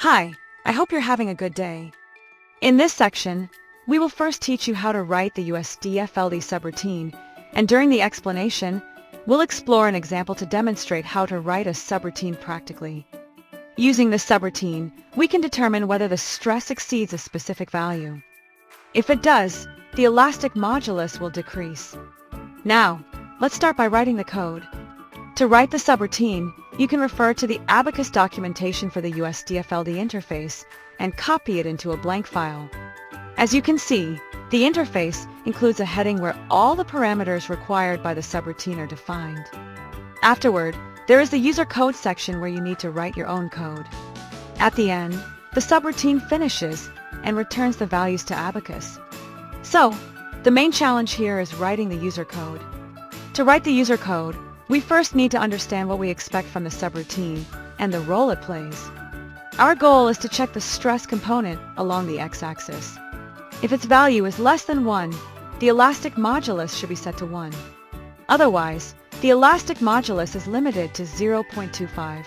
Hi, I hope you're having a good day. In this section, we will first teach you how to write the USDFLD subroutine, and during the explanation, we'll explore an example to demonstrate how to write a subroutine practically. Using this subroutine, we can determine whether the stress exceeds a specific value. If it does, the elastic modulus will decrease. Now, let's start by writing the code. To write the subroutine, you can refer to the Abaqus documentation for the USDFLD interface and copy it into a blank file. As you can see, the interface includes a heading where all the parameters required by the subroutine are defined. Afterward, there is the user code section where you need to write your own code. At the end, the subroutine finishes and returns the values to Abaqus. So, the main challenge here is writing the user code. To write the user code, we first need to understand what we expect from the subroutine and the role it plays. Our goal is to check the stress component along the x-axis. If its value is less than 1, the elastic modulus should be set to 1. Otherwise, the elastic modulus is limited to 0.25.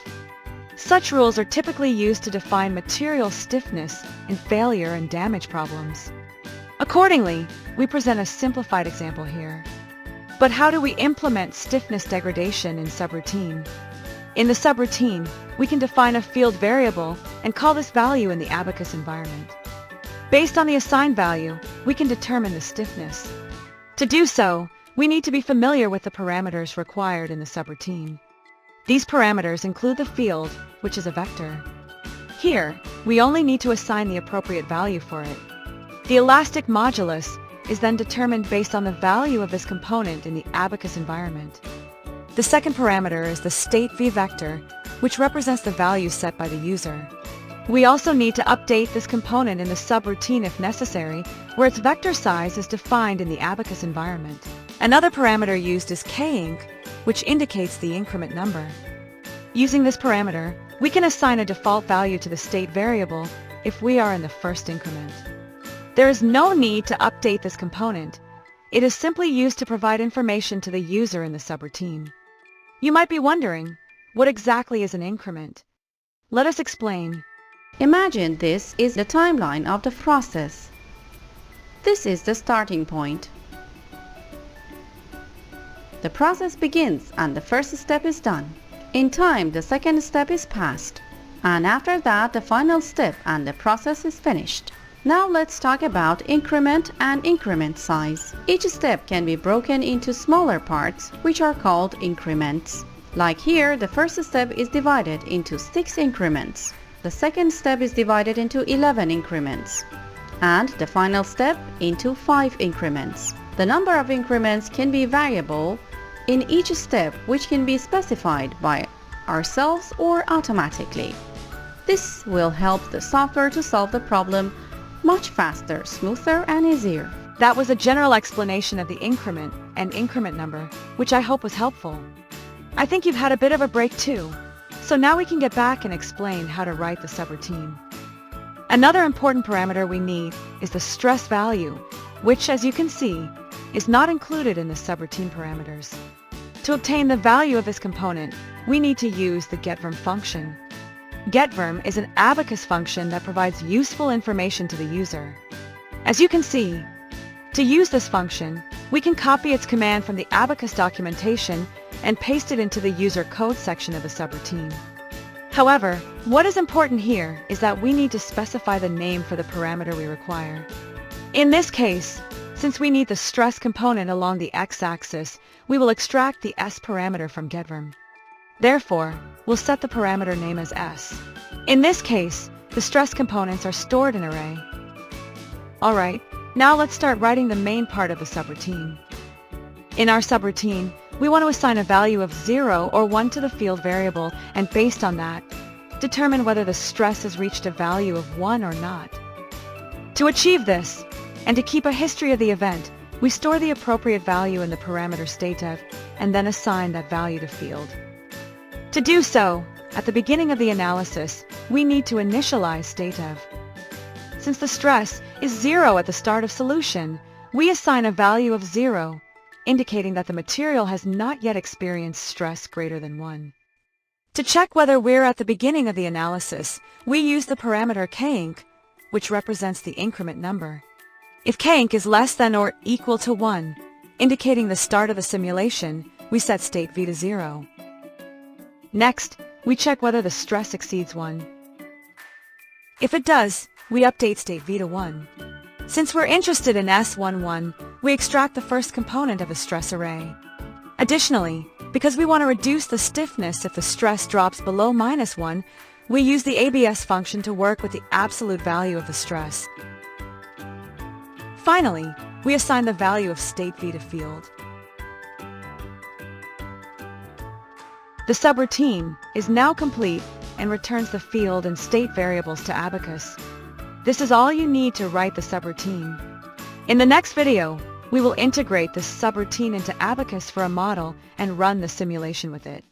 Such rules are typically used to define material stiffness in failure and damage problems. Accordingly, we present a simplified example here. But how do we implement stiffness degradation in subroutine? In the subroutine, we can define a field variable and call this value in the Abaqus environment. Based on the assigned value, we can determine the stiffness. To do so, we need to be familiar with the parameters required in the subroutine. These parameters include the field, which is a vector. Here, we only need to assign the appropriate value for it. The elastic modulus is then determined based on the value of this component in the Abaqus environment. The second parameter is the state v-vector, which represents the value set by the user. We also need to update this component in the subroutine if necessary, where its vector size is defined in the Abaqus environment. Another parameter used is kinc, which indicates the increment number. Using this parameter, we can assign a default value to the state variable if we are in the first increment. There is no need to update this component. It is simply used to provide information to the user in the subroutine. You might be wondering, what exactly is an increment? Let us explain. Imagine this is the timeline of the process. This is the starting point. The process begins and the first step is done. In time, the second step is passed. And after that, the final step and the process is finished. Now let's talk about increment and increment size. Each step can be broken into smaller parts, which are called increments. Like here, the first step is divided into 6 increments. The second step is divided into 11 increments. And the final step into 5 increments. The number of increments can be variable in each step, which can be specified by ourselves or automatically. This will help the software to solve the problem much faster, smoother, and easier. That was a general explanation of the increment and increment number, which I hope was helpful. I think you've had a bit of a break too, so now we can get back and explain how to write the subroutine. Another important parameter we need is the stress value, which, as you can see, is not included in the subroutine parameters. To obtain the value of this component, we need to use the GETVRM function. GETVRM is an Abaqus function that provides useful information to the user. As you can see, to use this function, we can copy its command from the Abaqus documentation and paste it into the user code section of the subroutine. However, what is important here is that we need to specify the name for the parameter we require. In this case, since we need the stress component along the x-axis, we will extract the s parameter from GETVRM. Therefore, we'll set the parameter name as s. In this case, the stress components are stored in array. Alright, now let's start writing the main part of the subroutine. In our subroutine, we want to assign a value of 0 or 1 to the field variable, and based on that, determine whether the stress has reached a value of 1 or not. To achieve this, and to keep a history of the event, we store the appropriate value in the parameter stateDev and then assign that value to field. To do so, at the beginning of the analysis, we need to initialize stateDev. Since the stress is 0 at the start of solution, we assign a value of 0, indicating that the material has not yet experienced stress greater than 1. To check whether we're at the beginning of the analysis, we use the parameter kinc, which represents the increment number. If kinc is less than or equal to 1, indicating the start of the simulation, we set state V to 0. Next, we check whether the stress exceeds 1. If it does, we update state V to 1. Since we're interested in S11, we extract the first component of a stress array. Additionally, because we want to reduce the stiffness if the stress drops below -1, we use the ABS function to work with the absolute value of the stress. Finally, we assign the value of state V to field. The subroutine is now complete and returns the field and state variables to Abaqus. This is all you need to write the subroutine. In the next video, we will integrate this subroutine into Abaqus for a model and run the simulation with it.